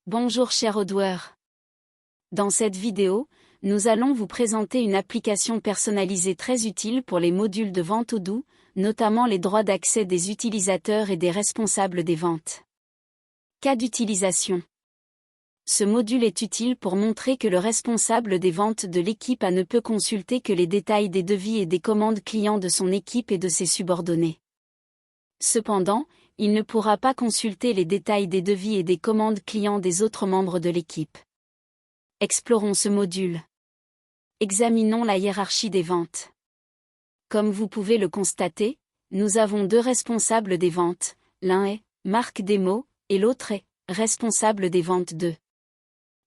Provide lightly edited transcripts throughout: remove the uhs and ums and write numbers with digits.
Bonjour chers Odwers. Dans cette vidéo, nous allons vous présenter une application personnalisée très utile pour les modules de vente Odoo, notamment les droits d'accès des utilisateurs et des responsables des ventes. Cas d'utilisation. Ce module est utile pour montrer que le responsable des ventes de l'équipe A ne peut consulter que les détails des devis et des commandes clients de son équipe et de ses subordonnés. Cependant, il ne pourra pas consulter les détails des devis et des commandes clients des autres membres de l'équipe. Explorons ce module. Examinons la hiérarchie des ventes. Comme vous pouvez le constater, nous avons deux responsables des ventes, l'un est Marc Démo et l'autre est responsable des ventes 2.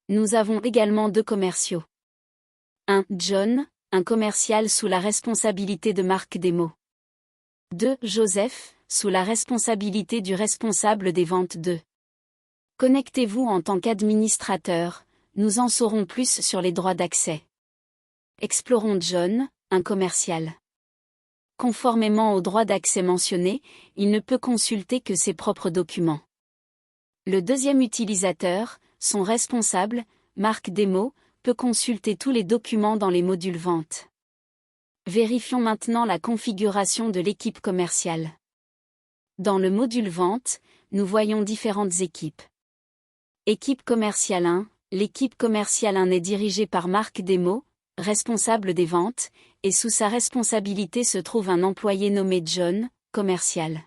Nous avons également deux commerciaux. 1. John, un commercial sous la responsabilité de Marc Démo. 2. Joseph, sous la responsabilité du responsable des ventes 2. Connectez-vous en tant qu'administrateur, nous en saurons plus sur les droits d'accès. Explorons John, un commercial. Conformément aux droits d'accès mentionnés, il ne peut consulter que ses propres documents. Le deuxième utilisateur, son responsable, Marc Démo, peut consulter tous les documents dans les modules vente. Vérifions maintenant la configuration de l'équipe commerciale. Dans le module vente, nous voyons différentes équipes. Équipe commerciale 1, l'équipe commerciale 1 est dirigée par Marc Démo, responsable des ventes, et sous sa responsabilité se trouve un employé nommé John, commercial.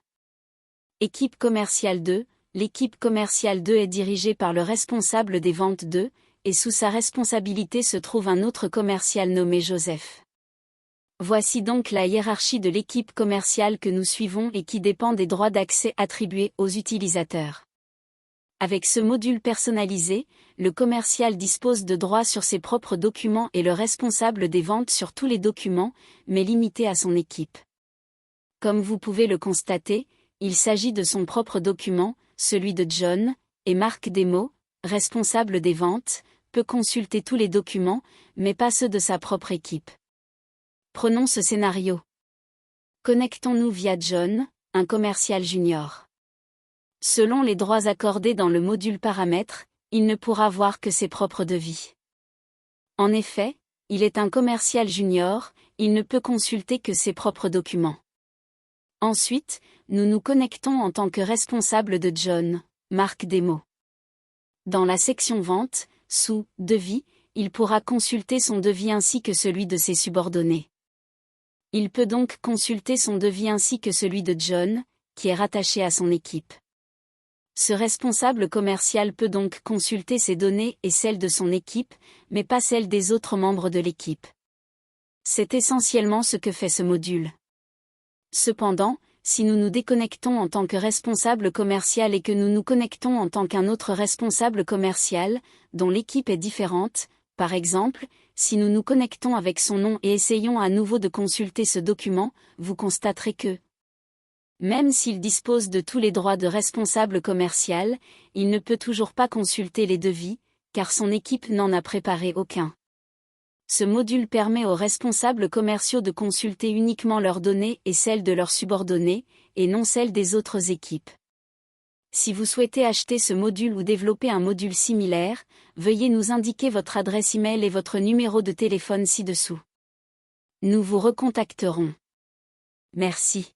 Équipe commerciale 2, l'équipe commerciale 2 est dirigée par le responsable des ventes 2, et sous sa responsabilité se trouve un autre commercial nommé Joseph. Voici donc la hiérarchie de l'équipe commerciale que nous suivons et qui dépend des droits d'accès attribués aux utilisateurs. Avec ce module personnalisé, le commercial dispose de droits sur ses propres documents et le responsable des ventes sur tous les documents, mais limité à son équipe. Comme vous pouvez le constater, il s'agit de son propre document, celui de John, et Marc Démo, responsable des ventes, peut consulter tous les documents, mais pas ceux de sa propre équipe. Prenons ce scénario. Connectons-nous via John, un commercial junior. Selon les droits accordés dans le module paramètres, il ne pourra voir que ses propres devis. En effet, il est un commercial junior, il ne peut consulter que ses propres documents. Ensuite, nous nous connectons en tant que responsable de John, Marc Démo. Dans la section vente, sous devis, il pourra consulter son devis ainsi que celui de ses subordonnés. Il peut donc consulter son devis ainsi que celui de John, qui est rattaché à son équipe. Ce responsable commercial peut donc consulter ses données et celles de son équipe, mais pas celles des autres membres de l'équipe. C'est essentiellement ce que fait ce module. Cependant, si nous nous déconnectons en tant que responsable commercial et que nous nous connectons en tant qu'un autre responsable commercial, dont l'équipe est différente, par exemple, si nous nous connectons avec son nom et essayons à nouveau de consulter ce document, vous constaterez que, même s'il dispose de tous les droits de responsable commercial, il ne peut toujours pas consulter les devis, car son équipe n'en a préparé aucun. Ce module permet aux responsables commerciaux de consulter uniquement leurs données et celles de leurs subordonnés, et non celles des autres équipes. Si vous souhaitez acheter ce module ou développer un module similaire, veuillez nous indiquer votre adresse email et votre numéro de téléphone ci-dessous. Nous vous recontacterons. Merci.